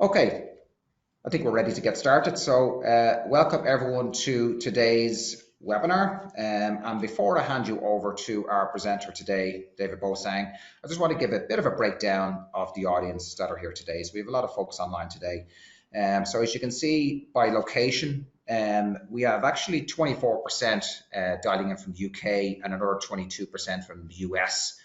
Okay, I think we're ready to get started. So welcome everyone to today's webinar. And before I hand you over to our presenter today, David Beausang, I just want to give a bit of a breakdown of the audience that are here today. So we have a lot of folks online today. So as you can see by location, we have actually 24% dialing in from the UK and another 22% from the US.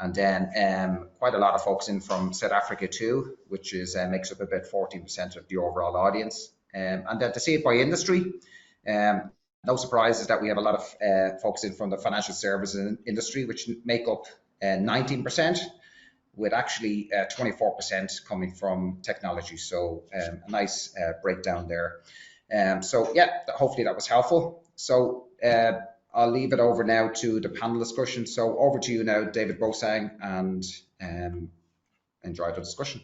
And then quite a lot of folks in from South Africa too, which is makes up about 14% of the overall audience. And then to see it by industry, no surprises that we have a lot of folks in from the financial services industry, which make up 19%, with actually 24% coming from technology. So a nice breakdown there. So yeah, hopefully that was helpful. So I'll leave it over now to the panel discussion. So over to you now, David Beausang, and enjoy the discussion.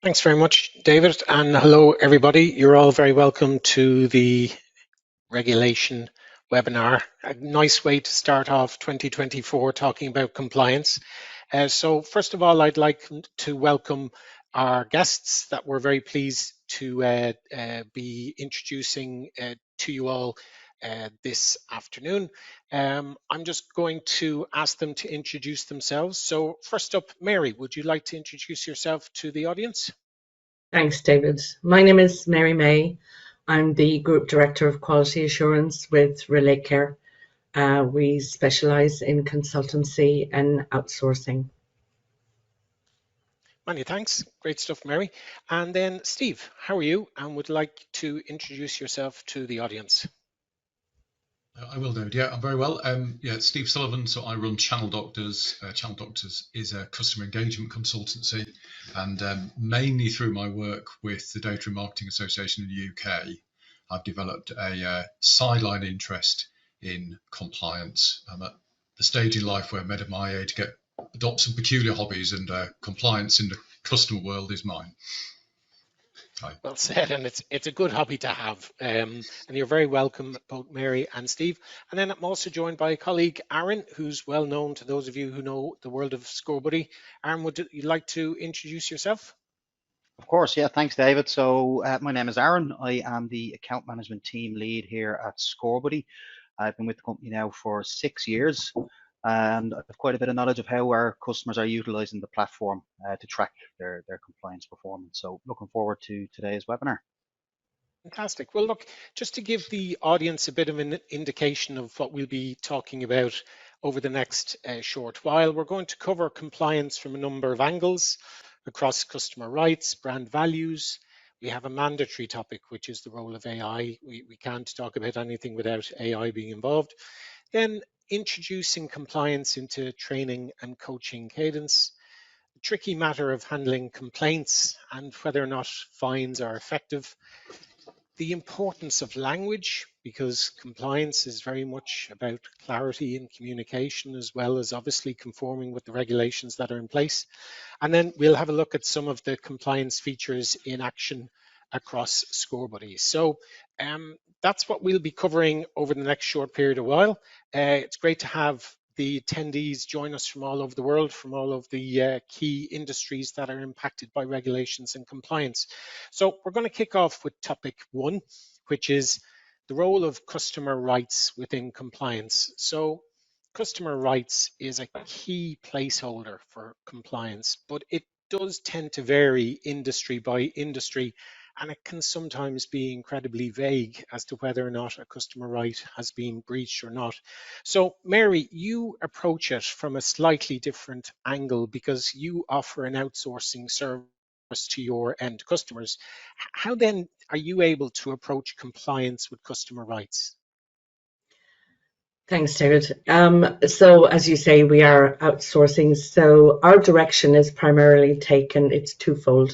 Thanks very much, David, and hello everybody. You're all very welcome to the regulation webinar. A nice way to start off 2024 talking about compliance. So first of all, I'd like to welcome our guests that we're very pleased to be introducing to you all this afternoon. I'm just going to ask them to introduce themselves. So first up, Mary, would you like to introduce yourself to the audience? Thanks, David. My name is Mary May. I'm the Group Director of Quality Assurance with Relate Care. We specialise in consultancy and outsourcing. Many thanks. Great stuff, Mary. And then Steve, how are you? And would like to introduce yourself to the audience. I will, David. Yeah, I'm very well. Yeah, Steve Sullivan. So I run Channel Doctors. Channel Doctors is a customer engagement consultancy, and mainly through my work with the Data and Marketing Association in the UK, I've developed a sideline interest in compliance. I'm at the stage in life where men of my age adopt some peculiar hobbies, and compliance in the customer world is mine. Hi. Well said, and it's a good hobby to have. And you're very welcome, both Mary and Steve. And then I'm also joined by a colleague, Aaron, who's well known to those of you who know the world of ScoreBuddy. Aaron, would you like to introduce yourself? Of course, yeah, thanks, David. So my name is Aaron. I am the account management team lead here at ScoreBuddy. I've been with the company now for 6 years, and I have quite a bit of knowledge of how our customers are utilizing the platform to track their compliance performance. So looking forward to today's webinar. Fantastic. Well, look, just to give the audience a bit of an indication of what we'll be talking about over the next short while, we're going to cover compliance from a number of angles across customer rights, brand values. We have a mandatory topic, which is the role of AI. We can't talk about anything without AI being involved. Then introducing compliance into training and coaching cadence, the tricky matter of handling complaints and whether or not fines are effective, the importance of language, because compliance is very much about clarity and communication, as well as obviously conforming with the regulations that are in place. And then we'll have a look at some of the compliance features in action across ScoreBuddy. So that's what we'll be covering over the next short period of while. It's great to have the attendees join us from all over the world, from all of the key industries that are impacted by regulations and compliance. So we're going to kick off with topic 1, which is the role of customer rights within compliance. So customer rights is a key placeholder for compliance, but it does tend to vary industry by industry, and it can sometimes be incredibly vague as to whether or not a customer right has been breached or not. So Mary, you approach it from a slightly different angle because you offer an outsourcing service to your end customers. How then are you able to approach compliance with customer rights? Thanks, David. So as you say, we are outsourcing. So our direction is primarily taken, it's twofold.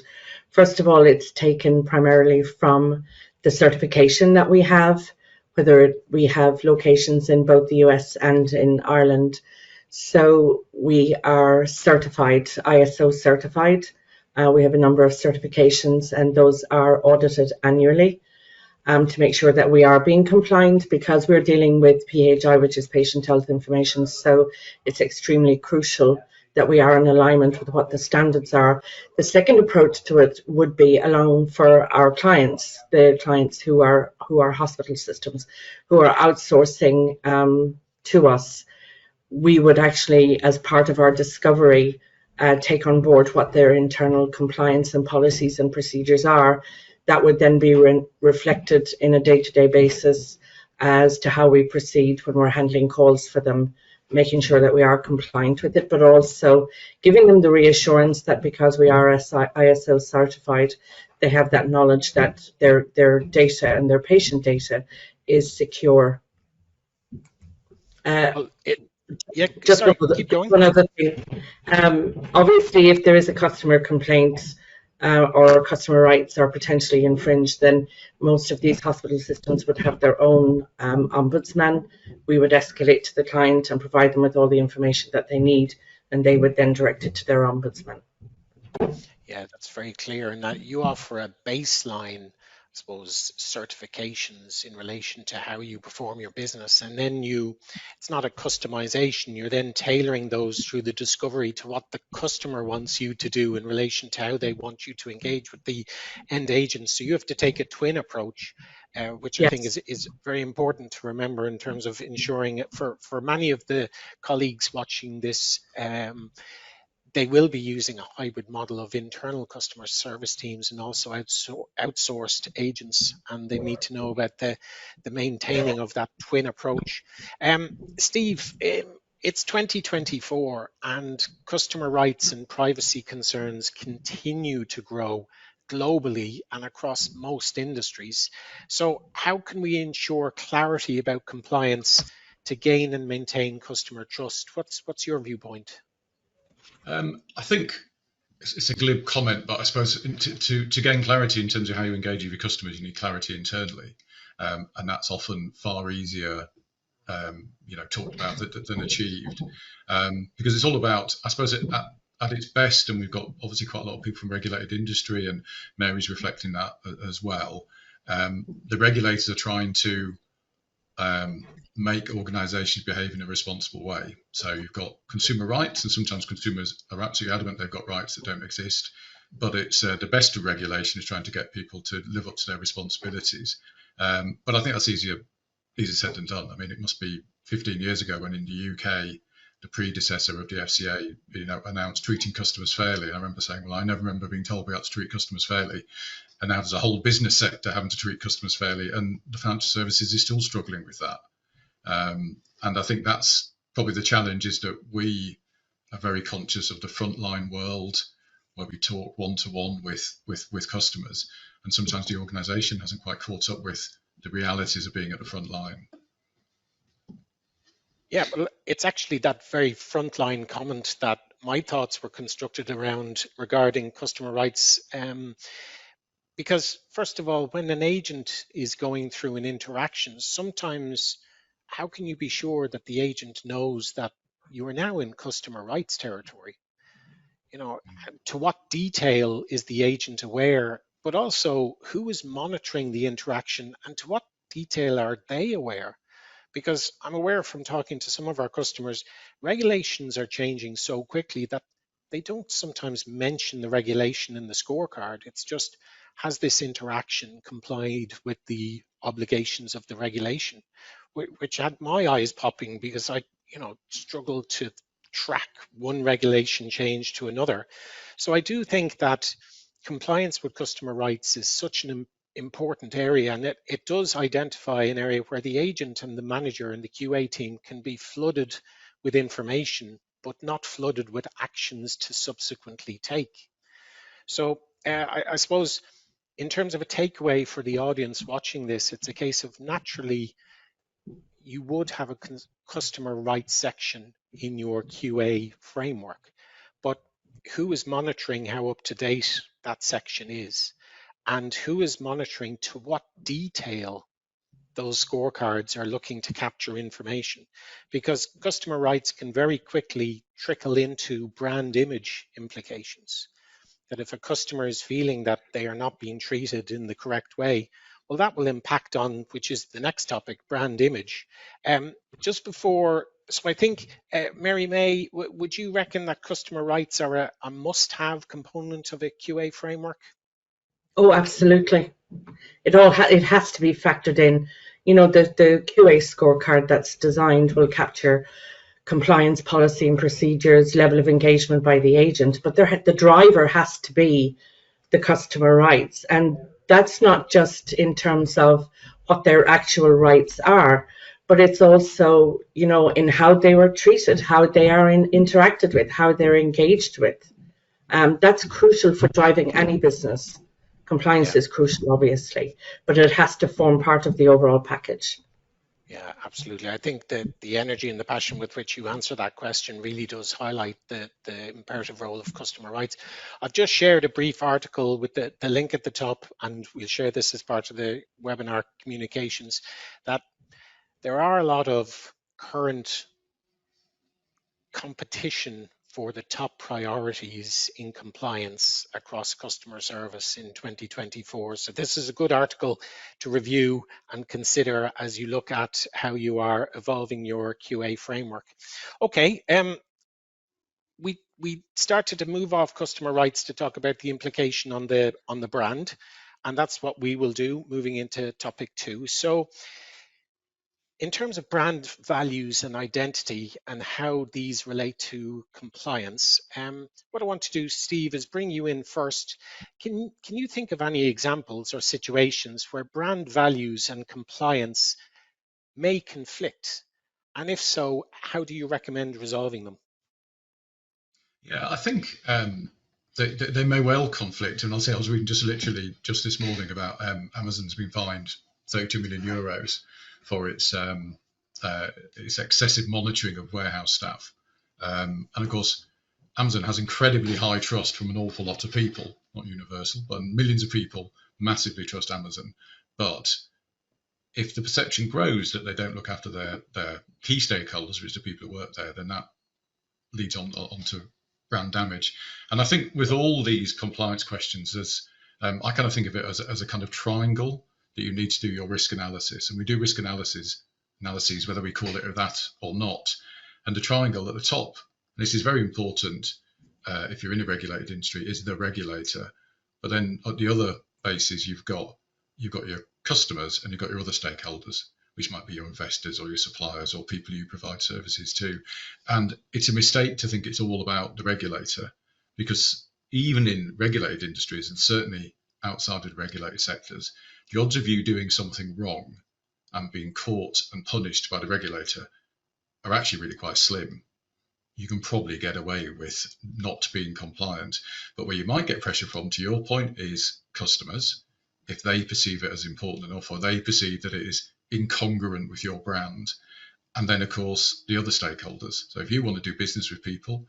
First of all, it's taken primarily from the certification that we have, whether we have locations in both the US and in Ireland. So we are certified, ISO certified. We have a number of certifications, and those are audited annually to make sure that we are being compliant, because we're dealing with PHI, which is patient health information. So it's extremely crucial that we are in alignment with what the standards are. The second approach to it would be along for our clients, the clients who are hospital systems, who are outsourcing to us. We would actually, as part of our discovery, take on board what their internal compliance and policies and procedures are. That would then be reflected in a day-to-day basis as to how we proceed when we're handling calls for them, making sure that we are compliant with it, but also giving them the reassurance that because we are ISO certified, they have that knowledge that their data and their patient data is secure. Well, yeah, Just sorry, keep going. one other thing. Obviously, if there is a customer complaint or customer rights are potentially infringed, then most of these hospital systems would have their own ombudsman. We would escalate to the client and provide them with all the information that they need, and they would then direct it to their ombudsman. Yeah, that's very clear. And that you offer a baseline, I suppose, certifications in relation to how you perform your business. And then it's not a customization, you're then tailoring those through the discovery to what the customer wants you to do in relation to how they want you to engage with the end agent. So you have to take a twin approach, which I think is very important to remember in terms of ensuring for many of the colleagues watching this, they will be using a hybrid model of internal customer service teams and also outsourced agents, and they need to know about the maintaining of that twin approach. Steve, it's 2024 and customer rights and privacy concerns continue to grow globally and across most industries. So how can we ensure clarity about compliance to gain and maintain customer trust? What's your viewpoint? I think it's a glib comment, but I suppose to gain clarity in terms of how you engage with your customers, you need clarity internally, and that's often far easier, talked about than achieved, because it's all about, I suppose, at its best, and we've got obviously quite a lot of people from regulated industry, and Mary's reflecting that as well. The regulators are trying to make organisations behave in a responsible way. So you've got consumer rights, and sometimes consumers are absolutely adamant they've got rights that don't exist. But it's the best of regulation is trying to get people to live up to their responsibilities. But I think that's easier said than done. I mean, it must be 15 years ago when in the UK, the predecessor of the FCA, announced treating customers fairly. And I remember saying, well, I never remember being told we had to treat customers fairly. And now there's a whole business sector having to treat customers fairly, and the financial services is still struggling with that. And I think that's probably the challenge, is that we are very conscious of the frontline world where we talk one-to-one with customers, and sometimes the organisation hasn't quite caught up with the realities of being at the front line. Yeah, well, it's actually that very frontline comment that my thoughts were constructed around regarding customer rights. Because first of all, when an agent is going through an interaction, sometimes how can you be sure that the agent knows that you are now in customer rights territory? To what detail is the agent aware, but also who is monitoring the interaction, and to what detail are they aware? Because I'm aware from talking to some of our customers, regulations are changing so quickly that they don't sometimes mention the regulation in the scorecard. It's just, has this interaction complied with the obligations of the regulation? Which had my eyes popping, because I, struggled to track one regulation change to another. So I do think that compliance with customer rights is such an important area, and it does identify an area where the agent and the manager and the QA team can be flooded with information, but not flooded with actions to subsequently take. So I suppose in terms of a takeaway for the audience watching this, it's a case of naturally you would have a customer rights section in your QA framework, but who is monitoring how up to date that section is? And who is monitoring to what detail those scorecards are looking to capture information? Because customer rights can very quickly trickle into brand image implications. That if a customer is feeling that they are not being treated in the correct way, well, that will impact on, which is the next topic, brand image. Just before, so I think, Mary May, would you reckon that customer rights are a must-have component of a QA framework? Oh, absolutely. It has to be factored in. You know, the QA scorecard that's designed will capture compliance policy and procedures, level of engagement by the agent, but the driver has to be the customer rights. And that's not just in terms of what their actual rights are, but it's also, you know, in how they were treated, how they are interacted with, how they're engaged with. That's crucial for driving any business. Compliance is crucial, obviously, but it has to form part of the overall package. Yeah, absolutely. I think that the energy and the passion with which you answer that question really does highlight the imperative role of customer rights. I've just shared a brief article with the link at the top, and we'll share this as part of the webinar communications, that there are a lot of current competition for the top priorities in compliance across customer service in 2024. So this is a good article to review and consider as you look at how you are evolving your QA framework. Okay, we started to move off customer rights to talk about the implication on the brand, and that's what we will do moving into topic 2. So in terms of brand values and identity and how these relate to compliance, what I want to do, Steve, is bring you in first. Can you think of any examples or situations where brand values and compliance may conflict? And if so, how do you recommend resolving them? Yeah, I think they may well conflict. And I'll say I was reading just literally just this morning about Amazon's been fined 32 million euros for its excessive monitoring of warehouse staff. And of course, Amazon has incredibly high trust from an awful lot of people, not universal, but millions of people massively trust Amazon. But if the perception grows that they don't look after their key stakeholders, which are the people who work there, then that leads on to brand damage. And I think with all these compliance questions, I kind of think of it as a kind of triangle that you need to do your risk analysis. And we do risk analyses, whether we call it that or not. And the triangle at the top, and this is very important if you're in a regulated industry, is the regulator. But then at the other bases, you've got your customers and you've got your other stakeholders, which might be your investors or your suppliers or people you provide services to. And it's a mistake to think it's all about the regulator, because even in regulated industries, and certainly outside of regulated sectors, the odds of you doing something wrong and being caught and punished by the regulator are actually really quite slim. You can probably get away with not being compliant. But where you might get pressure from, to your point, is customers, if they perceive it as important enough, or they perceive that it is incongruent with your brand. And then, of course, the other stakeholders. So if you want to do business with people,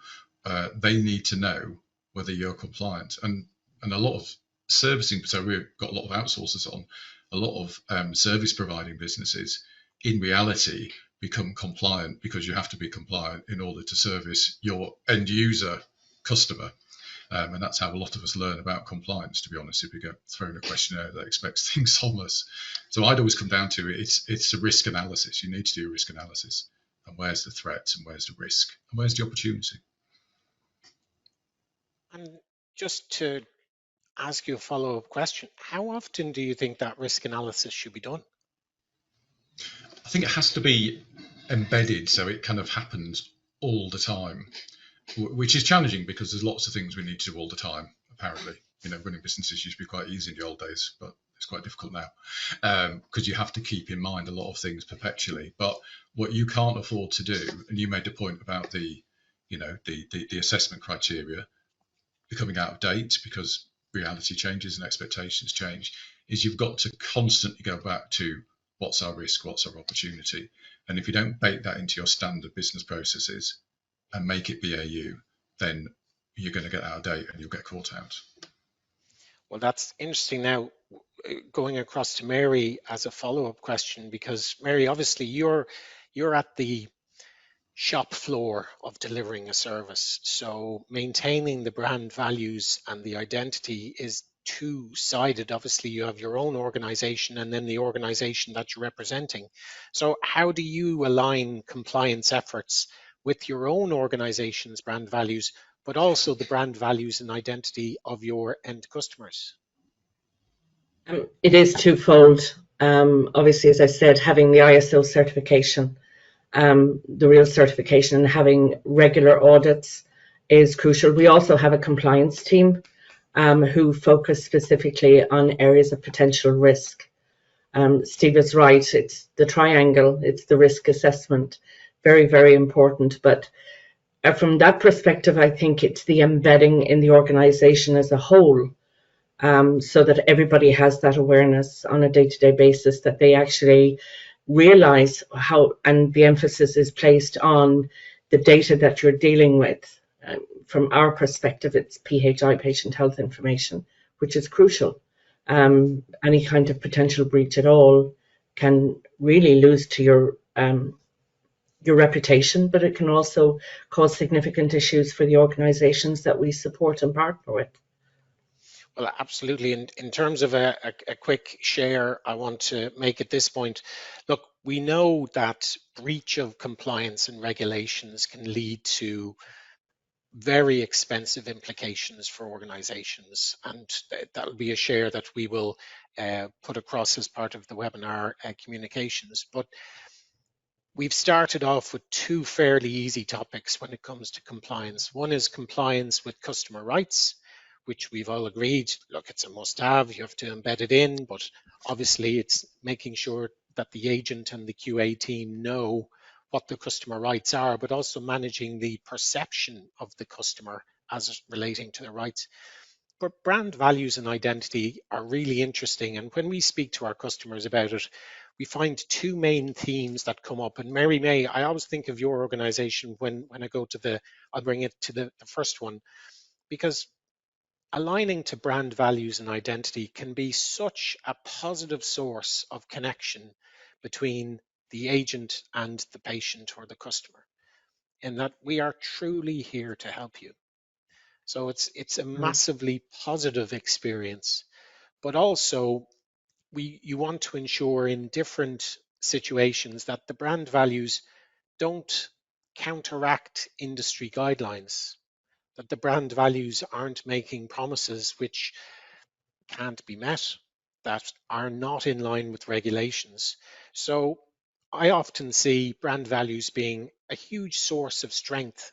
they need to know whether you're compliant. And a lot of servicing, so we've got a lot of outsourcers on, a lot of service providing businesses in reality become compliant because you have to be compliant in order to service your end user customer. And that's how a lot of us learn about compliance, to be honest, if we get thrown a questionnaire that expects things from us. So I'd always come down to it's a risk analysis. You need to do a risk analysis. And where's the threat and where's the risk and where's the opportunity? And just to ask you a follow-up question, how often do you think that risk analysis should be done? I think it has to be embedded, so it kind of happens all the time, which is challenging because there's lots of things we need to do all the time, apparently. You know, running businesses used to be quite easy in the old days, but it's quite difficult now because you have to keep in mind a lot of things perpetually. But what you can't afford to do, and you made the point about the assessment criteria becoming out of date because reality changes and expectations change, is you've got to constantly go back to what's our risk, what's our opportunity. And if you don't bake that into your standard business processes and make it BAU, then you're going to get out of date and you'll get caught out. Well, that's interesting. Now, going across to Mary as a follow-up question, because Mary, obviously you're at the shop floor of delivering a service. So maintaining the brand values and the identity is two-sided. Obviously, you have your own organization and then the organization that you're representing. So how do you align compliance efforts with your own organization's brand values, but also the brand values and identity of your end customers? It is twofold. Obviously, as I said, having the ISO certification, the real certification, and having regular audits is crucial. We also have a compliance team who focus specifically on areas of potential risk. Steve is right, it's the triangle, it's the risk assessment, very, very important. But from that perspective, I think it's the embedding in the organization as a whole, so that everybody has that awareness on a day-to-day basis, that they actually realize how, and the emphasis is placed on the data that you're dealing with. From our perspective, it's PHI, patient health information, which is crucial. Any kind of potential breach at all can really lose to your reputation, but it can also cause significant issues for the organizations that we support and partner with. Well, absolutely. And in terms of a quick share, I want to make at this point, look, we know that breach of compliance and regulations can lead to very expensive implications for organizations, and that'll be a share that we will put across as part of the webinar communications. But we've started off with two fairly easy topics when it comes to compliance. One is compliance with customer rights, which we've all agreed, look, it's a must-have, you have to embed it in, but obviously it's making sure that the agent and the QA team know what the customer rights are, but also managing the perception of the customer as relating to their rights. But brand values and identity are really interesting. And when we speak to our customers about it, we find two main themes that come up. And Mary May, I always think of your organization when I go to I'll bring it to the first one, because aligning to brand values and identity can be such a positive source of connection between the agent and the patient or the customer, and that we are truly here to help you. So it's a massively positive experience, but also you want to ensure in different situations that the brand values don't counteract industry guidelines, that the brand values aren't making promises which can't be met, that are not in line with regulations. So I often see brand values being a huge source of strength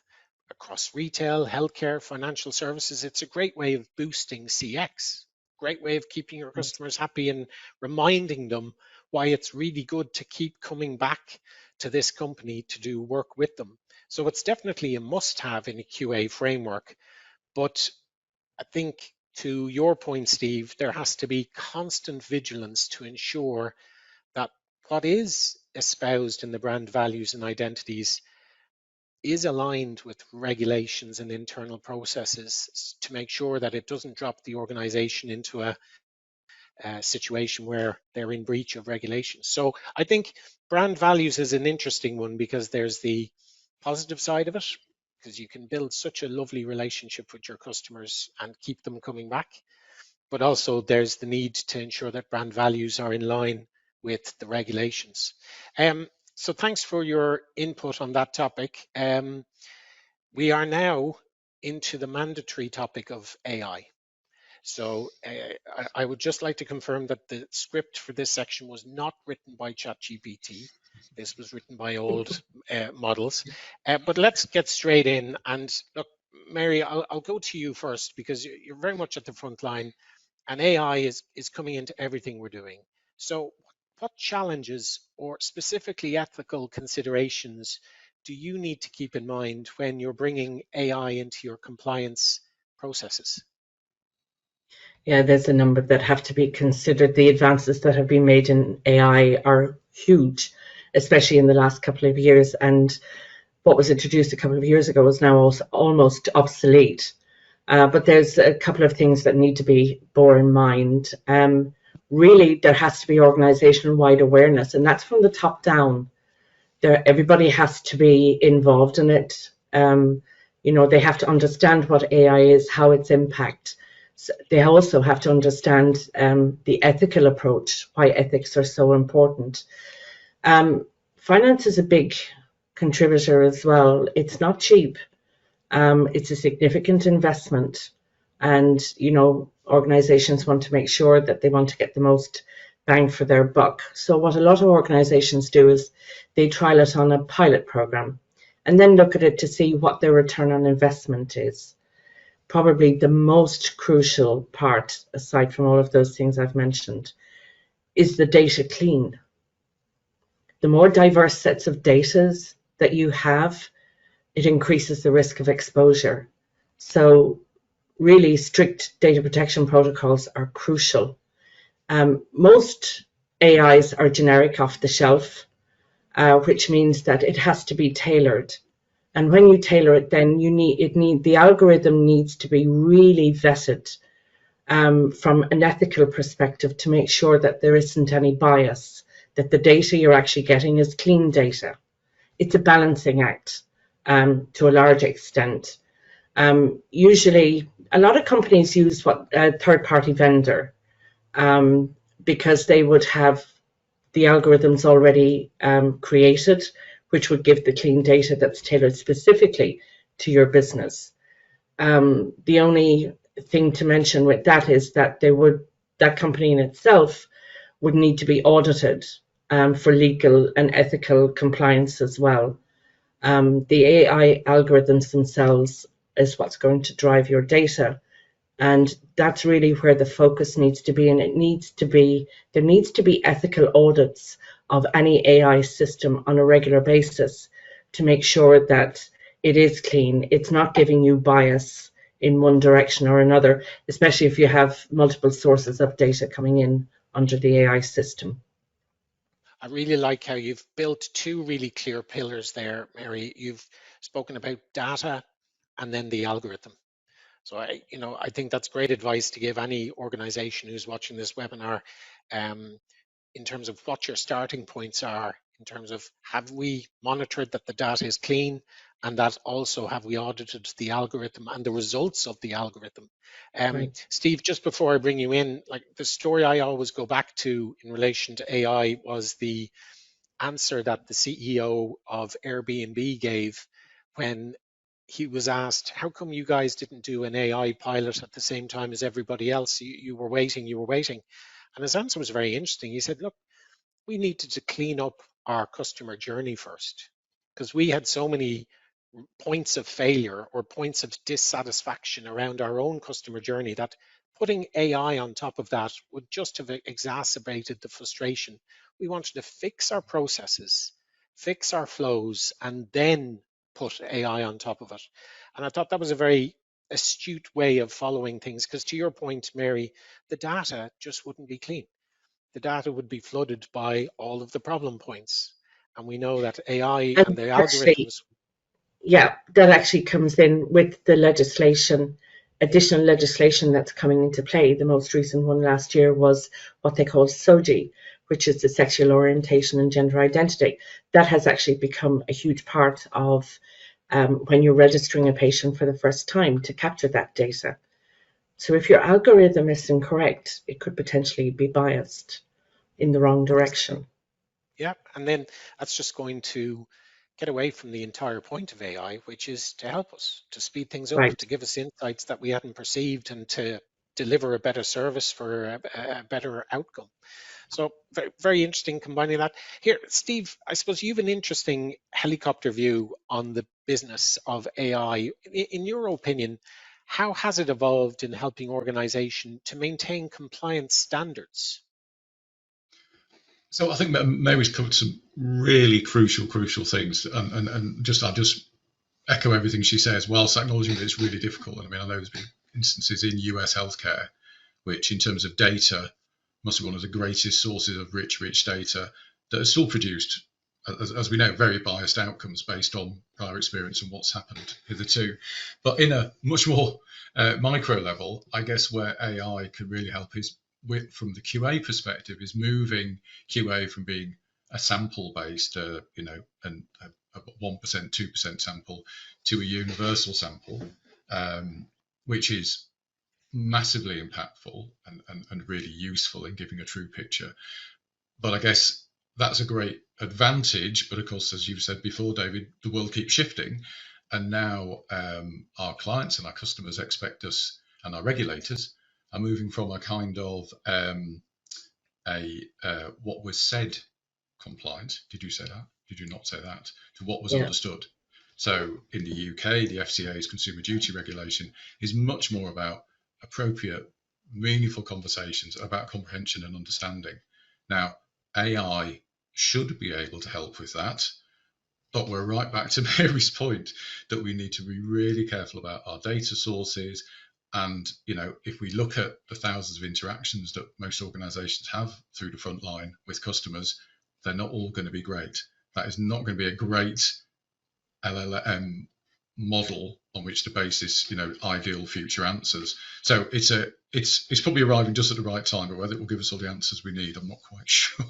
across retail, healthcare, financial services. It's a great way of boosting CX, great way of keeping your customers happy and reminding them why it's really good to keep coming back to this company to do work with them. So it's definitely a must-have in a QA framework. But I think to your point, Steve, there has to be constant vigilance to ensure that what is espoused in the brand values and identities is aligned with regulations and internal processes to make sure that it doesn't drop the organization into a situation where they're in breach of regulations. So I think brand values is an interesting one, because there's the positive side of it, because you can build such a lovely relationship with your customers and keep them coming back. But also there's the need to ensure that brand values are in line with the regulations. So thanks for your input on that topic. We are now into the mandatory topic of AI. So I would just like to confirm that the script for this section was not written by ChatGPT. This was written by old models. But let's get straight in. And look, Mary, I'll go to you first, because you're very much at the front line, and AI is coming into everything we're doing. So what challenges or specifically ethical considerations do you need to keep in mind when you're bringing AI into your compliance processes? Yeah, there's a number that have to be considered. The advances that have been made in AI are huge, especially in the last couple of years. And what was introduced a couple of years ago is now almost obsolete. But there's a couple of things that need to be borne in mind. Really, there has to be organizational-wide awareness, and that's from the top down. Everybody has to be involved in it. They have to understand what AI is, how its impact. So they also have to understand the ethical approach, why ethics are so important. Finance is a big contributor as well. It's not cheap. It's a significant investment, and organizations want to make sure that they want to get the most bang for their buck. So what a lot of organizations do is they trial it on a pilot program and then look at it to see what their return on investment is. Probably the most crucial part, aside from all of those things I've mentioned, is the data clean. The more diverse sets of data that you have, it increases the risk of exposure. So really strict data protection protocols are crucial. Most AIs are generic off the shelf, which means that it has to be tailored. And when you tailor it, then the algorithm needs to be really vetted from an ethical perspective to make sure that there isn't any bias, that the data you're actually getting is clean data. It's a balancing act to a large extent. Usually, a lot of companies use a third-party vendor because they would have the algorithms already created, which would give the clean data that's tailored specifically to your business. The only thing to mention with that is that that company in itself would need to be audited for legal and ethical compliance as well. The AI algorithms themselves is what's going to drive your data, and that's really where the focus needs to be. And there needs to be ethical audits of any AI system on a regular basis to make sure that it is clean. It's not giving you bias in one direction or another, especially if you have multiple sources of data coming in under the AI system. I really like how you've built two really clear pillars there, Mary. You've spoken about data and then the algorithm. So I think that's great advice to give any organization who's watching this webinar in terms of what your starting points are, in terms of have we monitored that the data is clean, and that also have we audited the algorithm and the results of the algorithm. Right. Steve, just before I bring you in, like the story I always go back to in relation to AI was the answer that the CEO of Airbnb gave when he was asked, how come you guys didn't do an AI pilot at the same time as everybody else? You were waiting. And his answer was very interesting. He said, look, we needed to clean up our customer journey first, because we had so many points of failure or points of dissatisfaction around our own customer journey that putting AI on top of that would just have exacerbated the frustration. We wanted to fix our processes, fix our flows, and then put AI on top of it. And I thought that was a very astute way of following things, because to your point, Mary, the data just wouldn't be clean. The data would be flooded by all of the problem points. And we know that AI and the algorithms. Yeah, that actually comes in with the additional legislation that's coming into play. The most recent one last year was what they call SOGI, which is the sexual orientation and gender identity. That has actually become a huge part of when you're registering a patient for the first time to capture that data. So if your algorithm is incorrect, it could potentially be biased in the wrong direction. Yeah, and then that's just going to get away from the entire point of AI, which is to help us, to speed things up, Right. to give us insights that we hadn't perceived, and to deliver a better service for a better outcome. So very, very interesting combining that. Here, Steve, I suppose you have an interesting helicopter view on the business of AI. In your opinion, how has it evolved in helping organizations to maintain compliance standards? So I think Mary's covered some really crucial things, and I'll just echo everything she says, whilst acknowledging that it's really difficult. And I mean, I know there's been instances in US healthcare, which in terms of data must be one of the greatest sources of rich data, that has still produced, as we know, very biased outcomes based on prior experience and what's happened hitherto. But in a much more micro level, I guess where AI can really help is from the QA perspective, is moving QA from being a sample-based, and a 1%, 2% sample to a universal sample, which is massively impactful and really useful in giving a true picture. But I guess that's a great advantage. But of course, as you've said before, David, the world keeps shifting. And now our clients and our customers expect us, and our regulators are moving from a kind of what was said compliant. Did you say that? Did you not say that? To what was understood. So in the UK, the FCA's consumer duty regulation is much more about appropriate, meaningful conversations about comprehension and understanding. Now, AI should be able to help with that, but we're right back to Mary's point that we need to be really careful about our data sources. And, if we look at the thousands of interactions that most organizations have through the front line with customers, they're not all going to be great. That is not going to be a great LLM model on which to base this, ideal future answers. So it's probably arriving just at the right time, but whether it will give us all the answers we need, I'm not quite sure.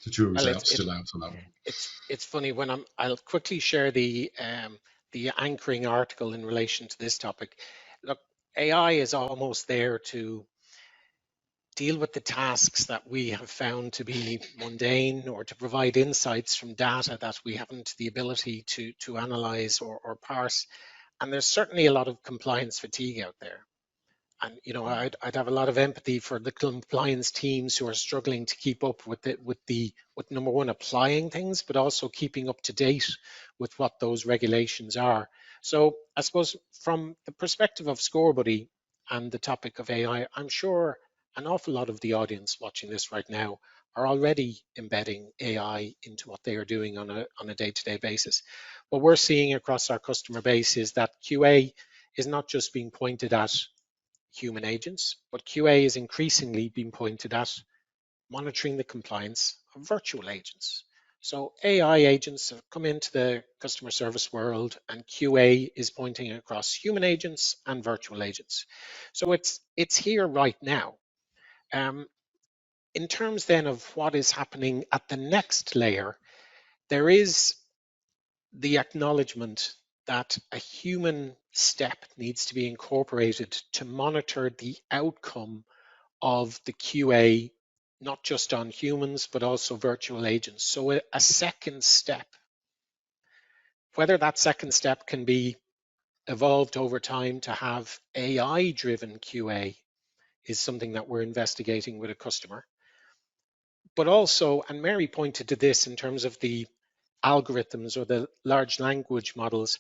The jury's still out on that one. It's funny when I'll quickly share the anchoring article in relation to this topic. Look, AI is almost there to deal with the tasks that we have found to be mundane, or to provide insights from data that we haven't the ability to analyze or parse. And there's certainly a lot of compliance fatigue out there. And I'd have a lot of empathy for the compliance teams who are struggling to keep up with number one, applying things, but also keeping up to date with what those regulations are. So I suppose from the perspective of ScoreBuddy and the topic of AI, I'm sure an awful lot of the audience watching this right now are already embedding AI into what they are doing on a day-to-day basis. What we're seeing across our customer base is that QA is not just being pointed at human agents, but QA is increasingly being pointed at monitoring the compliance of virtual agents. So AI agents have come into the customer service world, and QA is pointing across human agents and virtual agents. So it's here right now. In terms then of what is happening at the next layer, there is the acknowledgement that a human step needs to be incorporated to monitor the outcome of the QA, not just on humans, but also virtual agents. So a second step, whether that second step can be evolved over time to have AI-driven QA, is something that we're investigating with a customer. But also, and Mary pointed to this in terms of the algorithms or the large language models,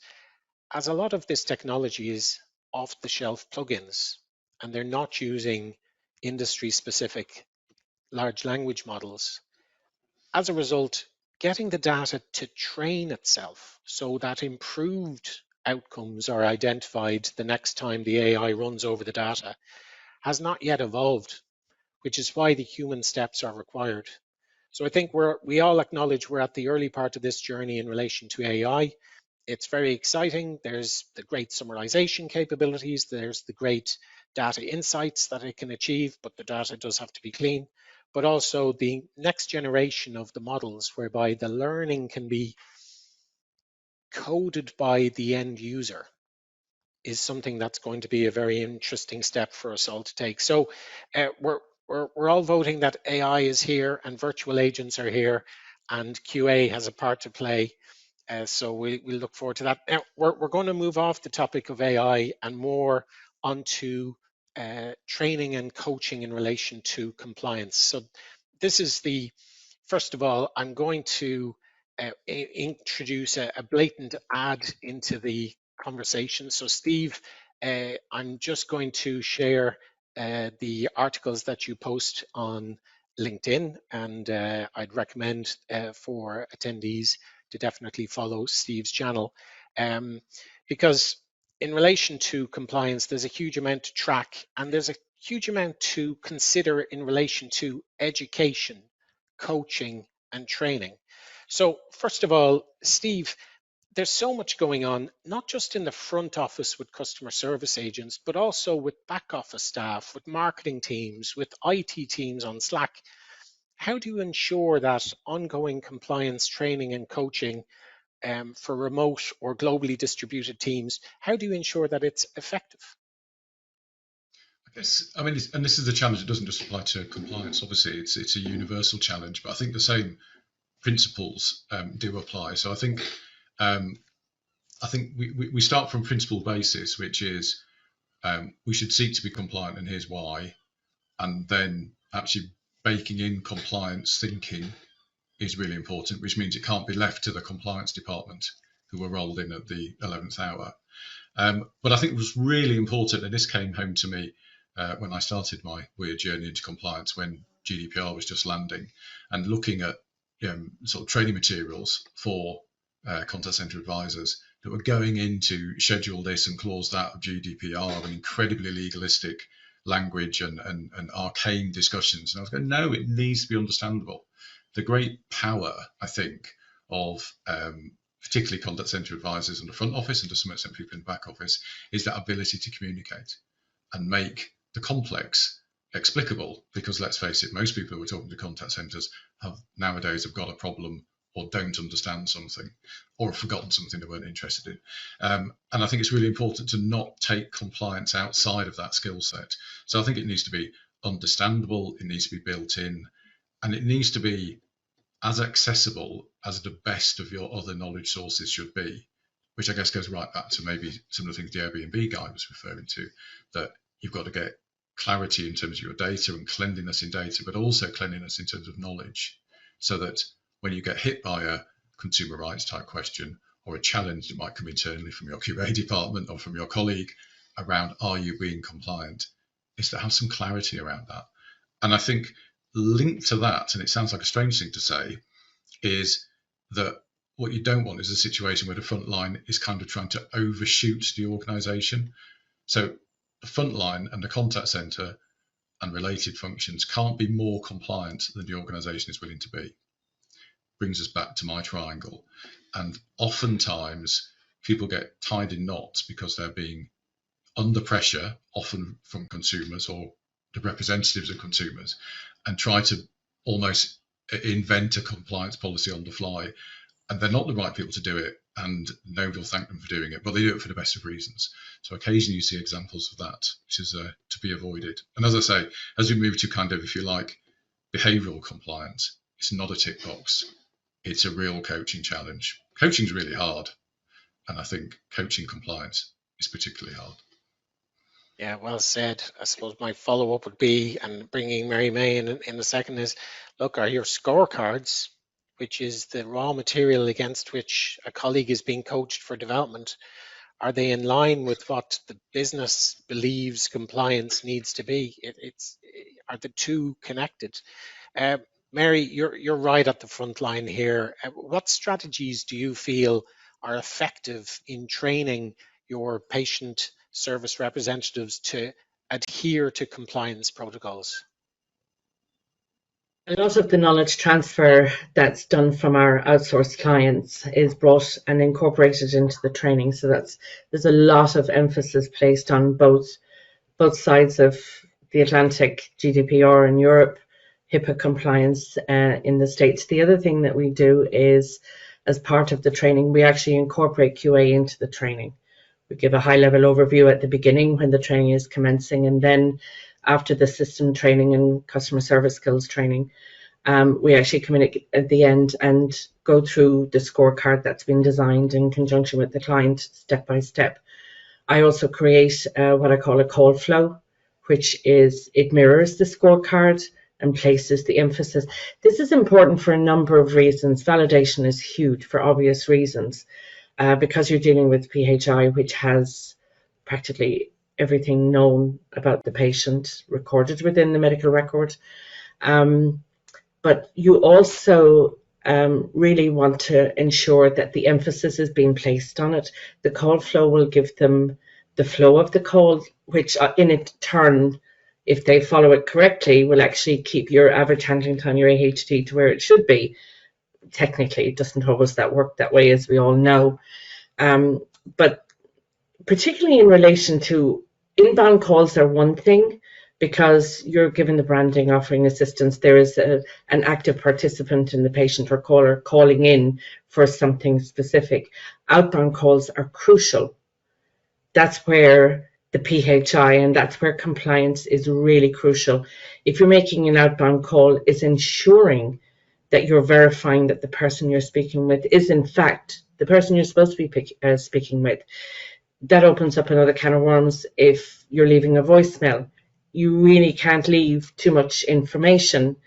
as a lot of this technology is off-the-shelf plugins, and they're not using industry-specific large language models. As a result, getting the data to train itself so that improved outcomes are identified the next time the AI runs over the data has not yet evolved, which is why the human steps are required. So I think we all acknowledge we're at the early part of this journey in relation to AI. It's very exciting. There's the great summarization capabilities. There's the great data insights that it can achieve, but the data does have to be clean. But also the next generation of the models whereby the learning can be coded by the end user is something that's going to be a very interesting step for us all to take. So we're all voting that AI is here and virtual agents are here, and QA has a part to play. So we look forward to that. Now, we're going to move off the topic of AI and more onto training and coaching in relation to compliance. So this is first of all, I'm going to introduce a blatant ad into the conversation. So Steve, I'm just going to share the articles that you post on LinkedIn, and I'd recommend for attendees to definitely follow Steve's channel, because in relation to compliance, there's a huge amount to track, and there's a huge amount to consider in relation to education, coaching, and training. So first of all, Steve, there's so much going on, not just in the front office with customer service agents, but also with back office staff, with marketing teams, with IT teams on Slack. How do you ensure that ongoing compliance training and coaching for remote or globally distributed teams, how do you ensure that it's effective? Yes, I mean, and this is a challenge that doesn't just apply to compliance. Obviously, it's a universal challenge, but I think the same principles do apply. So I think we start from principle basis, which is we should seek to be compliant, and here's why. And then actually baking in compliance thinking is really important, which means it can't be left to the compliance department who were rolled in at the 11th hour. But I think it was really important, and this came home to me when I started my weird journey into compliance, when GDPR was just landing, and looking at sort of training materials for contact centre advisors that were going into schedule this and clause that of GDPR and incredibly legalistic language and arcane discussions. And I was going, no, it needs to be understandable. The great power, I think, of particularly contact centre advisors in the front office and to some extent people in the back office, is that ability to communicate and make the complex explicable. Because let's face it, most people who are talking to contact centres nowadays have got a problem or don't understand something or have forgotten something they weren't interested in. And I think it's really important to not take compliance outside of that skill set. So I think it needs to be understandable, it needs to be built in, and it needs to be as accessible as the best of your other knowledge sources should be, which I guess goes right back to maybe some of the things the Airbnb guy was referring to, that you've got to get clarity in terms of your data and cleanliness in data, but also cleanliness in terms of knowledge, so that when you get hit by a consumer rights type question or a challenge that might come internally from your QA department or from your colleague around are you being compliant, is to have some clarity around that. And I think linked to that, and it sounds like a strange thing to say, is that what you don't want is a situation where the front line is kind of trying to overshoot the organisation. So the front line and the contact centre and related functions can't be more compliant than the organisation is willing to be. Brings us back to my triangle. And oftentimes people get tied in knots because they're being under pressure, often from consumers or the representatives of consumers, and try to almost invent a compliance policy on the fly. And they're not the right people to do it, and nobody will thank them for doing it, but they do it for the best of reasons. So occasionally you see examples of that, which is to be avoided. And as I say, as we move to kind of, if you like, behavioural compliance, it's not a tick box. It's a real coaching challenge. Coaching is really hard, and I think coaching compliance is particularly hard. Yeah, well said. I suppose my follow-up would be, and bringing Mary May in a second, is, look, are your scorecards, which is the raw material against which a colleague is being coached for development, are they in line with what the business believes compliance needs to be? Are the two connected? Mary, you're right at the front line here. What strategies do you feel are effective in training your patient service representatives to adhere to compliance protocols? A lot of the knowledge transfer that's done from our outsourced clients is brought and incorporated into the training. So there's a lot of emphasis placed on both sides of the Atlantic, GDPR in Europe, HIPAA compliance in the States. The other thing that we do is, as part of the training, we actually incorporate QA into the training. We give a high-level overview at the beginning when the training is commencing, and then after the system training and customer service skills training, we actually come in at the end and go through the scorecard that's been designed in conjunction with the client step by step. I also create what I call a call flow, which is, it mirrors the scorecard and places the emphasis. This is important for a number of reasons. Validation is huge for obvious reasons. Because you're dealing with PHI, which has practically everything known about the patient recorded within the medical record. But you also really want to ensure that the emphasis is being placed on it. The call flow will give them the flow of the call, which in turn, if they follow it correctly, will actually keep your average handling time, your AHT, to where it should be. Technically, it doesn't always work that way, as we all know. But particularly in relation to inbound calls are one thing, because you're given the branding, offering assistance. There is an active participant in the patient or caller calling in for something specific. Outbound calls are crucial. That's where the PHI, and that's where compliance is really crucial. If you're making an outbound call, is ensuring that you're verifying that the person you're speaking with is in fact the person you're supposed to be speaking with. That opens up another can of worms. If you're leaving a voicemail, you really can't leave too much information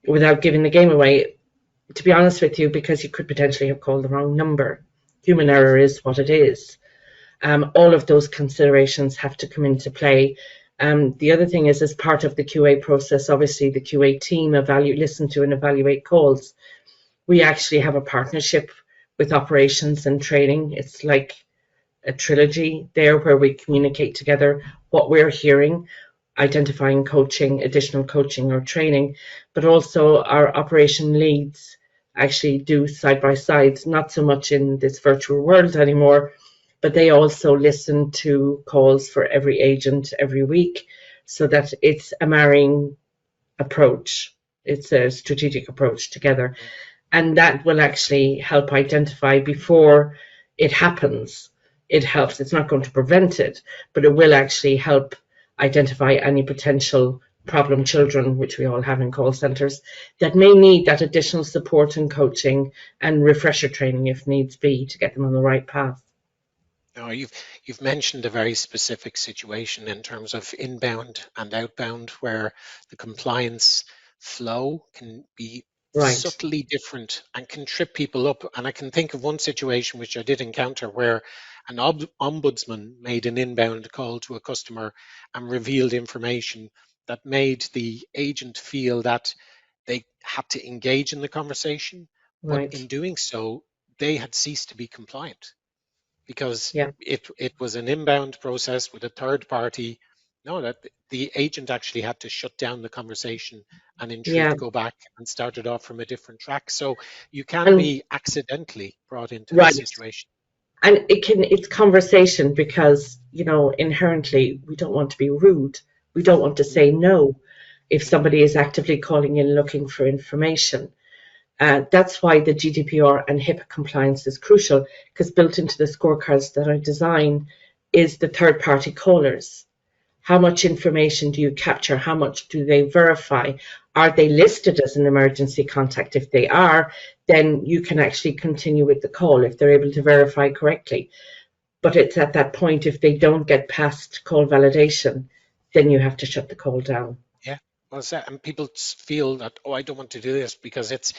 without giving the game away, to be honest with you, because you could potentially have called the wrong number. Human error is what it is. All of those considerations have to come into play. The other thing is, as part of the QA process, obviously the QA team listen to and evaluate calls. We actually have a partnership with operations and training. It's like a trilogy there where we communicate together what we're hearing, identifying coaching, additional coaching or training, but also our operation leads actually do side-by-sides, not so much in this virtual world anymore, but they also listen to calls for every agent every week, so that it's a marrying approach. It's a strategic approach together. And that will actually help identify before it happens. It helps. It's not going to prevent it, but it will actually help identify any potential problem children, which we all have in call centres, that may need that additional support and coaching and refresher training if needs be to get them on the right path. Now, you've mentioned a very specific situation in terms of inbound and outbound, where the compliance flow can be Right. subtly different and can trip people up. And I can think of one situation which I did encounter where an ombudsman made an inbound call to a customer and revealed information that made the agent feel that they had to engage in the conversation, but Right. in doing so, they had ceased to be compliant, because Yeah. it was an inbound process with a third party. No, that the agent actually had to shut down the conversation and in Yeah. truth go back and start it off from a different track. So you can And be accidentally brought into this right. situation. And it's conversation, because, inherently we don't want to be rude. We don't want to say no if somebody is actively calling in looking for information. That's why the GDPR and HIPAA compliance is crucial, because built into the scorecards that I design is the third party callers. How much information do you capture? How much do they verify? Are they listed as an emergency contact? If they are, then you can actually continue with the call if they're able to verify correctly. But it's at that point, if they don't get past call validation, then you have to shut the call down. Yeah, well said. And people feel that, oh, I don't want to do this because it's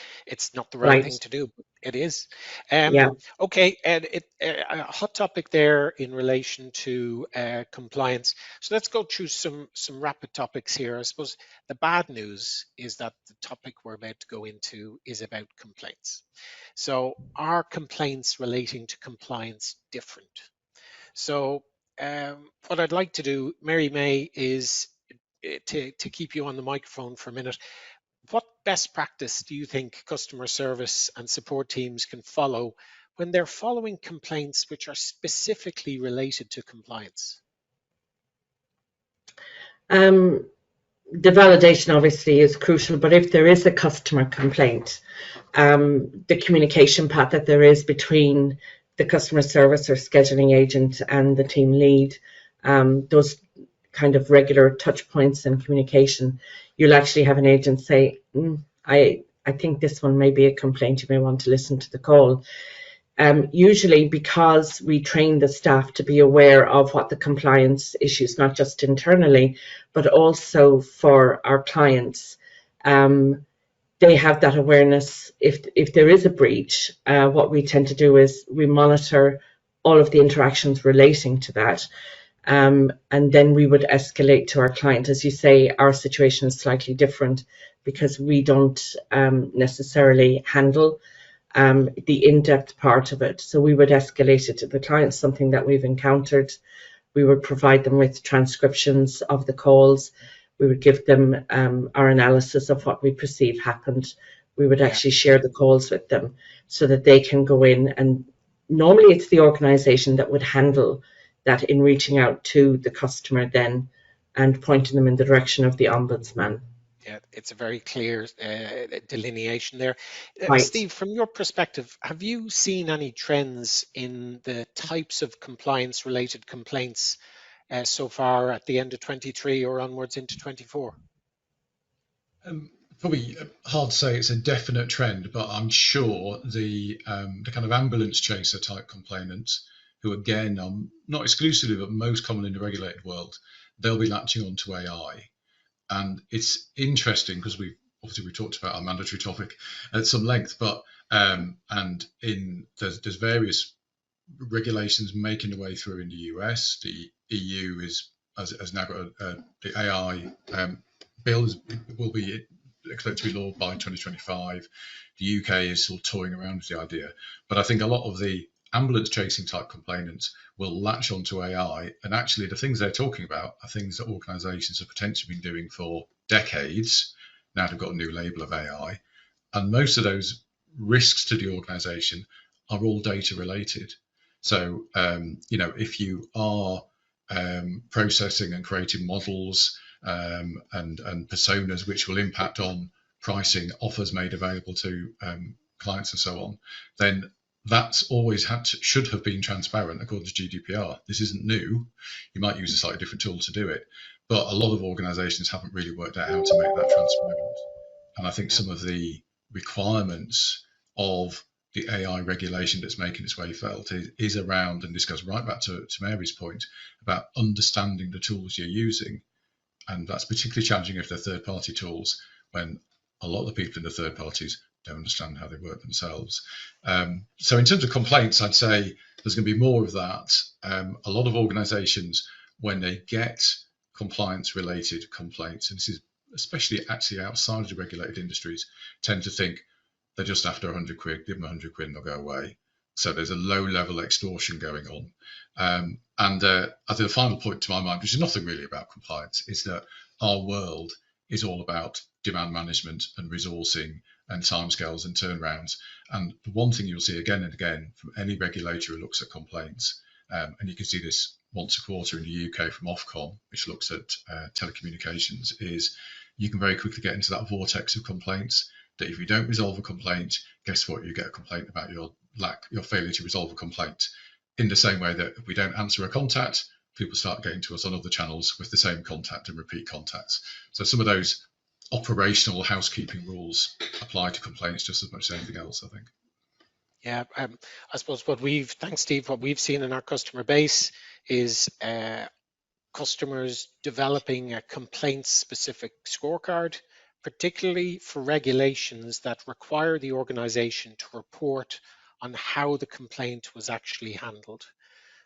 not the right Right. thing to do. But it is. Yeah. Okay, and a hot topic there in relation to compliance. So let's go through some rapid topics here. I suppose the bad news is that the topic we're about to go into is about complaints. So are complaints relating to compliance different? So what I'd like to do, Mary May, is to keep you on the microphone for a minute. What best practice do you think customer service and support teams can follow when they're following complaints which are specifically related to compliance? The validation obviously is crucial, but if there is a customer complaint, the communication path that there is between the customer service or scheduling agent and the team lead, those kind of regular touch points and communication, you'll actually have an agent say, I think this one may be a complaint, you may want to listen to the call. Usually, because we train the staff to be aware of what the compliance issues, not just internally, but also for our clients, they have that awareness. If there is a breach, what we tend to do is we monitor all of the interactions relating to that. And then we would escalate to our client. As you say, our situation is slightly different because we don't necessarily handle the in-depth part of it. So we would escalate it to the client, something that we've encountered. We would provide them with transcriptions of the calls. We would give them our analysis of what we perceive happened. We would actually share the calls with them so that they can go in, and normally it's the organization that would handle that in reaching out to the customer then and pointing them in the direction of the ombudsman. Yeah, it's a very clear delineation there. Right. Steve, from your perspective, have you seen any trends in the types of compliance-related complaints so far at the end of 23 or onwards into 24? Probably hard to say it's a definite trend, but I'm sure the kind of ambulance chaser type complainants, who again are not exclusively but most common in the regulated world, they'll be latching onto AI. And it's interesting because we talked about our mandatory topic at some length, but there's various regulations making their way through in the US. The EU has now got the AI bill will be expected to be law by 2025. The UK is still toying around with the idea, but I think a lot of the ambulance chasing type complainants will latch onto AI, and actually the things they're talking about are things that organisations have potentially been doing for decades. Now they've got a new label of AI, and most of those risks to the organisation are all data related. So if you are processing and creating models and personas which will impact on pricing, offers made available to clients and so on, then that's always should have been transparent according to GDPR. This isn't new. You might use a slightly different tool to do it, but a lot of organisations haven't really worked out how to make that transparent. And I think some of the requirements of the AI regulation that's making its way felt is around, and this goes right back to Mary's point about understanding the tools you're using. And that's particularly challenging if they're third-party tools, when a lot of the people in the third parties don't understand how they work themselves. So in terms of complaints, I'd say there's going to be more of that. A lot of organisations, when they get compliance-related complaints, and this is especially actually outside of the regulated industries, tend to think they're just after 100 quid, give them 100 quid and they'll go away. So there's a low-level extortion going on. I think the final point to my mind, which is nothing really about compliance, is that our world is all about demand management and resourcing and timescales and turnarounds. And the one thing you'll see again and again from any regulator who looks at complaints, and you can see this once a quarter in the UK from Ofcom, which looks at telecommunications, is you can very quickly get into that vortex of complaints, that if you don't resolve a complaint, guess what? You get a complaint about your failure to resolve a complaint. In the same way that if we don't answer a contact, people start getting to us on other channels with the same contact and repeat contacts. So some of those operational housekeeping rules apply to complaints just as much as anything else, I think. Yeah, I suppose thanks Steve, what we've seen in our customer base is customers developing a complaint-specific scorecard, particularly for regulations that require the organization to report on how the complaint was actually handled.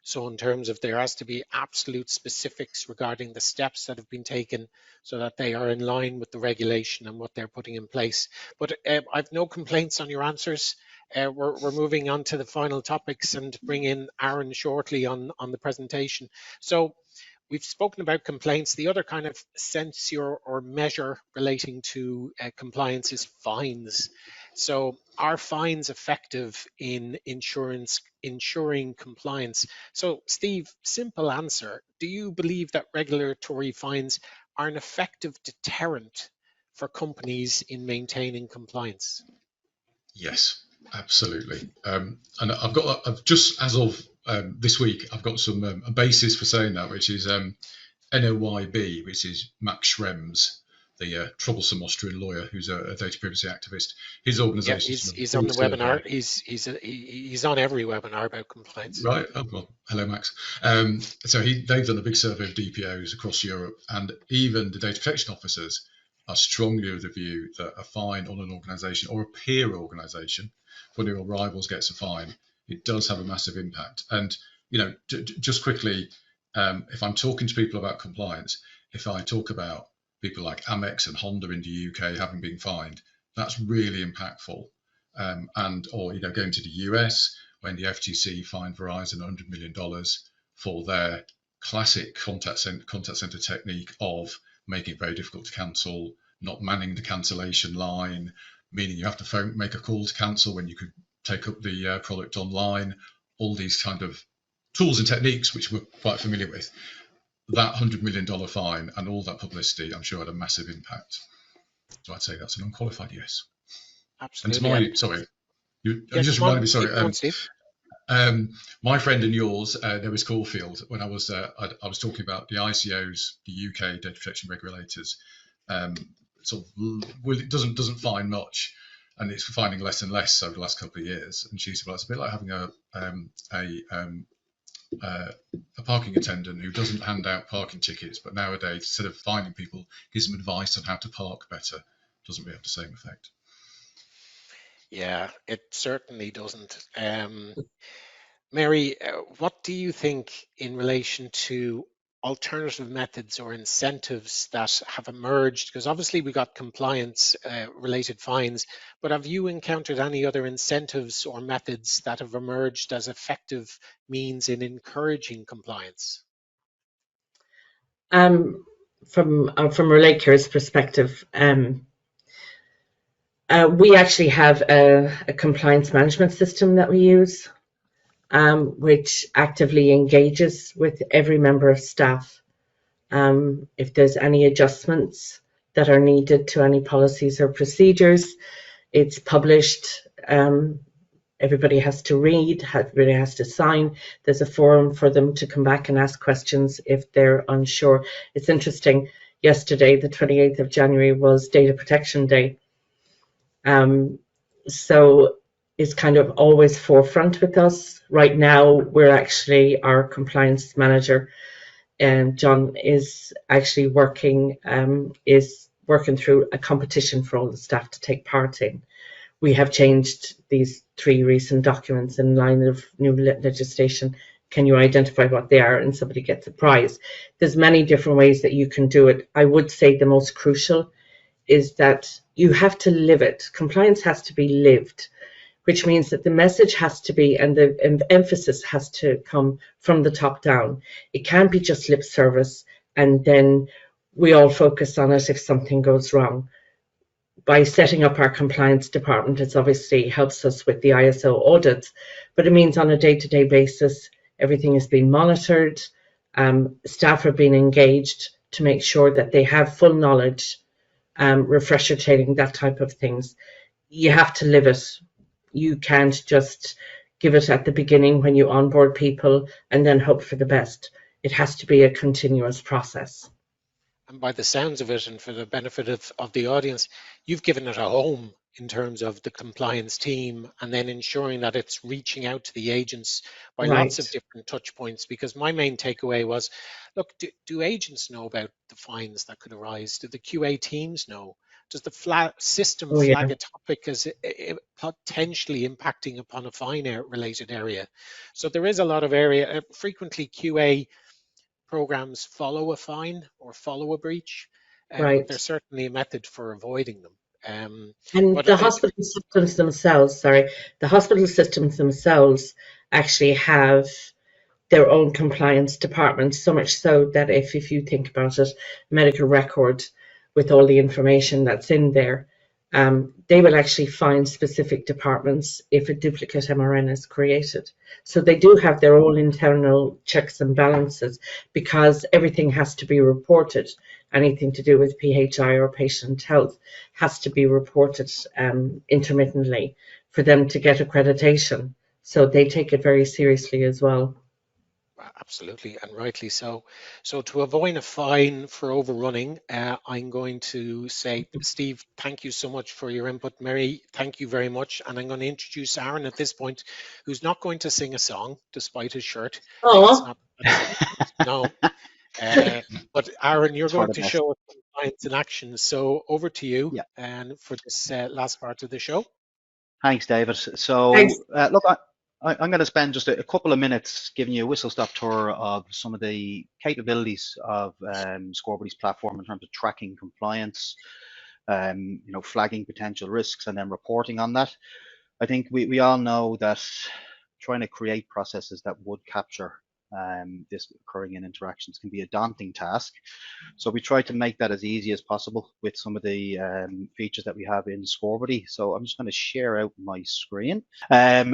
So in terms of there has to be absolute specifics regarding the steps that have been taken so that they are in line with the regulation and what they're putting in place. But I've no complaints on your answers. We're moving on to the final topics and bring in Aaron shortly on the presentation. So we've spoken about complaints. The other kind of censure or measure relating to compliance is fines. So are fines effective in ensuring compliance? So Steve, simple answer. Do you believe that regulatory fines are an effective deterrent for companies in maintaining compliance? Yes, absolutely. And I've just as of this week, I've got some a basis for saying that, which is NOYB, which is Max Schrems, the troublesome Austrian lawyer who's a data privacy activist. His organisation. Yeah, he's on the webinar. He's on every webinar about compliance. Right. Oh, well, hello, Max. So they've done a big survey of DPOs across Europe, and even the data protection officers are strongly of the view that a fine on an organisation or a peer organisation, when your rivals gets a fine, it does have a massive impact. And just quickly, if I'm talking to people about compliance, if I talk about people like Amex and Honda in the UK having been fined, that's really impactful. Or going to the US when the FTC fined Verizon $100 million for their classic contact center technique of making it very difficult to cancel, not manning the cancellation line, meaning you have to make a call to cancel when you could take up the product online, all these kind of tools and techniques which we're quite familiar with. That $100 million fine and all that publicity, I'm sure, had a massive impact. So I'd say that's an unqualified yes. Absolutely. And to my, sorry, you just reminded me, sorry. My friend and yours, Lewis Caulfield, when I was talking about the ICOs, the UK data protection regulators, it doesn't find much, and it's finding less and less over the last couple of years. And she said, well, it's a bit like having a parking attendant who doesn't hand out parking tickets, but nowadays, instead of finding people, gives them advice on how to park better. Doesn't really have the same effect. Yeah, it certainly doesn't. Mary, what do you think in relation to alternative methods or incentives that have emerged? Because obviously we got compliance related fines, but have you encountered any other incentives or methods that have emerged as effective means in encouraging compliance? From RelateCare's perspective, we actually have a compliance management system that we use, which actively engages with every member of staff. If there's any adjustments that are needed to any policies or procedures, it's published. Everybody has to read, everybody has to sign. There's a forum for them to come back and ask questions if they're unsure. It's interesting, yesterday, the 28th of January, was Data Protection Day. So it's kind of always forefront with us. Right now, we're actually, our compliance manager, John, is actually working through a competition for all the staff to take part in. We have changed these 3 recent documents in line of new legislation. Can you identify what they are? And somebody gets a prize. There's many different ways that you can do it. I would say the most crucial is that you have to live it. Compliance has to be lived, which means that the message has to be, and the emphasis has to come from the top down. It can't be just lip service and then we all focus on it if something goes wrong. By setting up our compliance department, it obviously helps us with the ISO audits, but it means on a day-to-day basis, everything is being monitored. Staff are being engaged to make sure that they have full knowledge, refresher training, that type of things. You have to live it. You can't just give it at the beginning when you onboard people and then hope for the best. It has to be a continuous process. And by the sounds of it, and for the benefit of the audience, you've given it a home in terms of the compliance team and then ensuring that it's reaching out to the agents by lots of different touch points. Because my main takeaway was, look, do agents know about the fines that could arise? Do the QA teams know? Does the system flag a topic as potentially impacting upon a fine-related area? So there is a lot of area. Frequently QA programs follow a fine or follow a breach, but there's certainly a method for avoiding them. And the hospital systems themselves actually have their own compliance department, so much so that if you think about it, medical record with all the information that's in there, they will actually find specific departments if a duplicate MRN is created. So they do have their own internal checks and balances because everything has to be reported. Anything to do with PHI or patient health has to be reported intermittently for them to get accreditation. So they take it very seriously as well. Absolutely, and rightly so. So to avoid a fine for overrunning, I'm going to say, Steve, thank you so much for your input. Mary, thank you very much. And I'm going to introduce Aaron at this point, who's not going to sing a song, despite his shirt. Oh, no. But Aaron, you're going to show us compliance in action. So over to you and for this last part of the show. Thanks, David. So look, I'm going to spend just a couple of minutes giving you a whistle-stop tour of some of the capabilities of Scorebody's platform in terms of tracking compliance, flagging potential risks, and then reporting on that. I think we all know that trying to create processes that would capture this occurring in interactions can be a daunting task. So we try to make that as easy as possible with some of the features that we have in Scorebody. So I'm just going to share out my screen.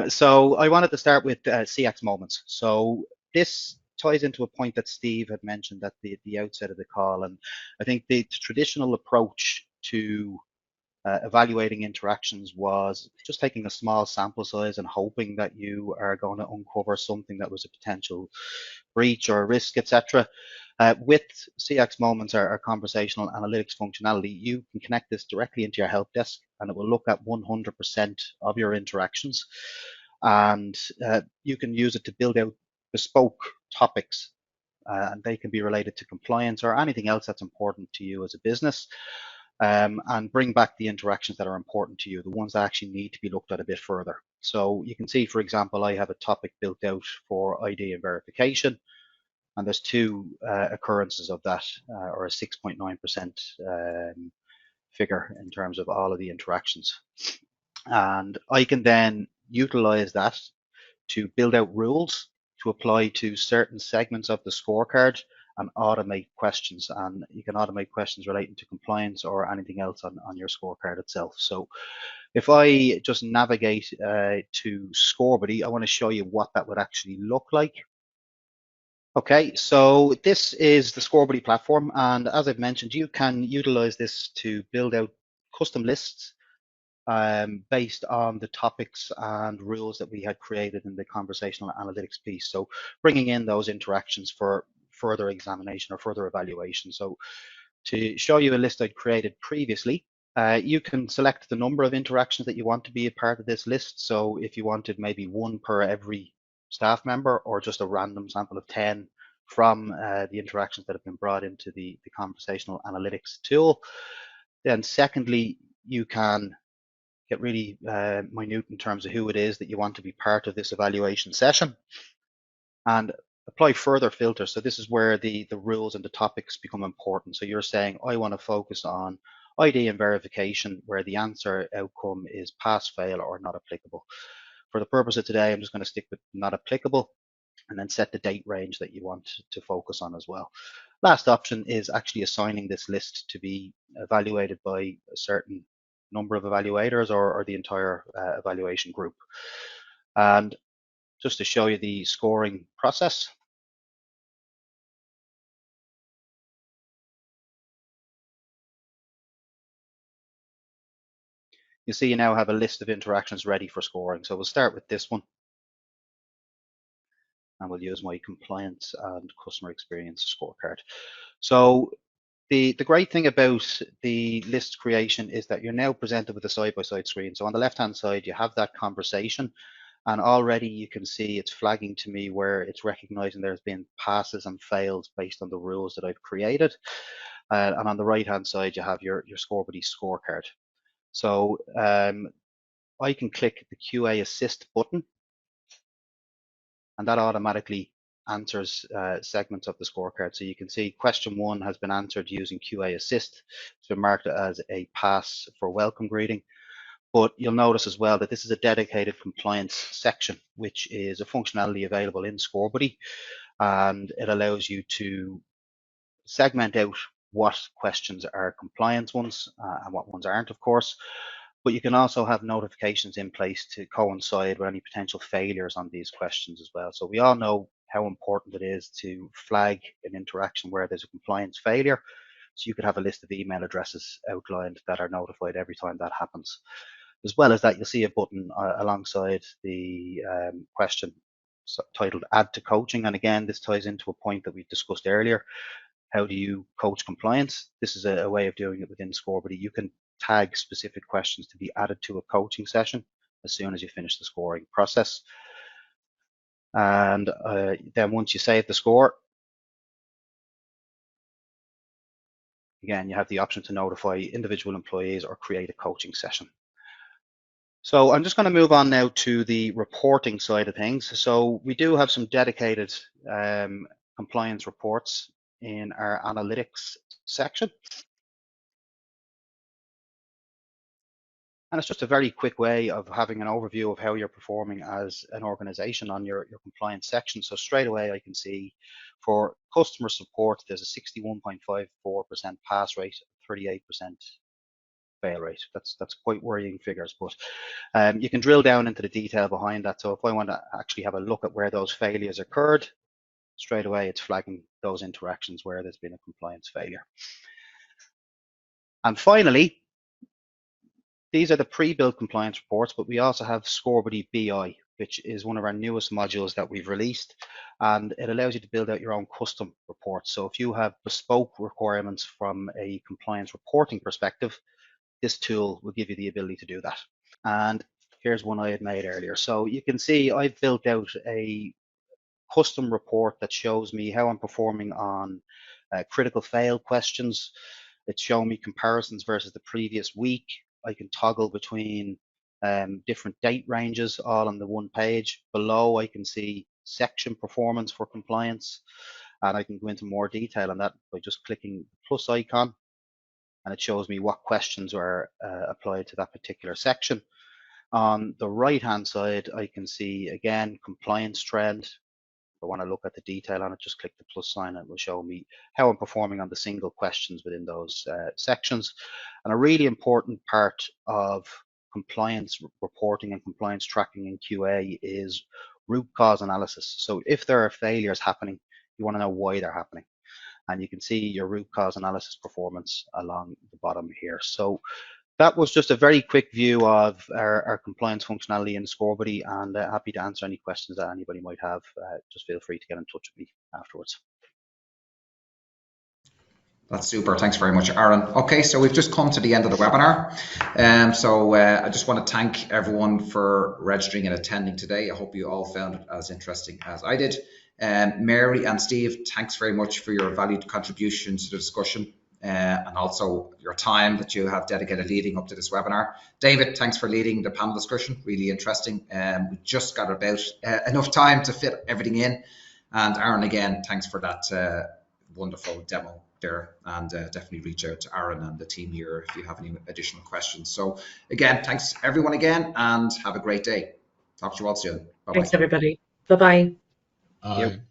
So I wanted to start with CX moments. So this ties into a point that Steve had mentioned at the outset of the call. And I think the traditional approach to Evaluating interactions was just taking a small sample size and hoping that you are going to uncover something that was a potential breach or a risk, etc. With CX Moments, our conversational analytics functionality, you can connect this directly into your help desk and it will look at 100% of your interactions. And you can use it to build out bespoke topics, and they can be related to compliance or anything else that's important to you as a business. And bring back the interactions that are important to you, the ones that actually need to be looked at a bit further. So you can see, for example, I have a topic built out for ID and verification, and there's two occurrences of that, or a 6.9% figure in terms of all of the interactions. And I can then utilize that to build out rules to apply to certain segments of the scorecard and automate questions. And you can automate questions relating to compliance or anything else on your scorecard itself. So if I just navigate to Scorebuddy, I want to show you what that would actually look like. Okay, so this is the Scorebuddy platform, and as I've mentioned, you can utilize this to build out custom lists based on the topics and rules that we had created in the conversational analytics piece. So bringing in those interactions for further examination or further evaluation. So to show you a list I'd created previously, you can select the number of interactions that you want to be a part of this list. So if you wanted maybe one per every staff member, or just a random sample of 10 from the interactions that have been brought into the conversational analytics tool. Then secondly, you can get really minute in terms of who it is that you want to be part of this evaluation session, and apply further filters. So this is where the rules and the topics become important. So you're saying, I want to focus on ID and verification, where the answer outcome is pass, fail, or not applicable. For the purpose of today, I'm just going to stick with not applicable, and then set the date range that you want to focus on as well. Last option is actually assigning this list to be evaluated by a certain number of evaluators or the entire evaluation group. And just to show you the scoring process. You see you now have a list of interactions ready for scoring. So we'll start with this one. And we'll use my compliance and customer experience scorecard. So the great thing about the list creation is that you're now presented with a side-by-side screen. So on the left-hand side, you have that conversation, and already you can see it's flagging to me where it's recognizing there's been passes and fails based on the rules that I've created. And on the right-hand side, you have your Scorebuddy scorecard. So I can click the QA Assist button, and that automatically answers segments of the scorecard. So you can see question 1 has been answered using QA Assist. It's been marked as a pass for welcome greeting. But you'll notice as well that this is a dedicated compliance section, which is a functionality available in Scorebuddy, and it allows you to segment out what questions are compliance ones and what ones aren't, of course. But you can also have notifications in place to coincide with any potential failures on these questions as well. So we all know how important it is to flag an interaction where there's a compliance failure. So you could have a list of email addresses outlined that are notified every time that happens. As well as that, you'll see a button alongside the question titled Add to Coaching. And again, this ties into a point that we discussed earlier. How do you coach compliance? This is a way of doing it within Scorebuddy. You can tag specific questions to be added to a coaching session as soon as you finish the scoring process. And then once you save the score, again, you have the option to notify individual employees or create a coaching session. So I'm just going to move on now to the reporting side of things. So we do have some dedicated compliance reports in our analytics section. And it's just a very quick way of having an overview of how you're performing as an organization on your compliance section. So straight away, I can see for customer support, there's a 61.54% pass rate, 38% fail rate. That's quite worrying figures, but you can drill down into the detail behind that. So if I want to actually have a look at where those failures occurred, straight away it's flagging those interactions where there's been a compliance failure. And finally, these are the pre-built compliance reports, but we also have Scorebuddy BI, which is one of our newest modules that we've released, and it allows you to build out your own custom reports. So if you have bespoke requirements from a compliance reporting perspective, this tool will give you the ability to do that. And here's one I had made earlier. So you can see I've built out a custom report that shows me how I'm performing on critical fail questions. It's showing me comparisons versus the previous week. I can toggle between different date ranges all on the one page. Below, I can see section performance for compliance, and I can go into more detail on that by just clicking the plus icon, and it shows me what questions are applied to that particular section. On the right-hand side, I can see, again, compliance trend. If I want to look at the detail on it, just click the plus sign and it will show me how I'm performing on the single questions within those sections. And a really important part of compliance reporting and compliance tracking in QA is root cause analysis. So if there are failures happening, you want to know why they're happening. And you can see your root cause analysis performance along the bottom here. So that was just a very quick view of our compliance functionality in Scorebuddy, and happy to answer any questions that anybody might have. Just feel free to get in touch with me afterwards. That's super. Thanks very much, Aaron. Okay, so we've just come to the end of the webinar. I just want to thank everyone for registering and attending today. I hope you all found it as interesting as I did. Mary and Steve, thanks very much for your valued contributions to the discussion. And also your time that you have dedicated leading up to this webinar. David, thanks for leading the panel discussion, really interesting. We just got about enough time to fit everything in. And Aaron, again, thanks for that wonderful demo there, and definitely reach out to Aaron and the team here if you have any additional questions. So again, thanks everyone again, and have a great day. Talk to you all soon. Bye-bye. Thanks everybody. Bye-bye. Bye.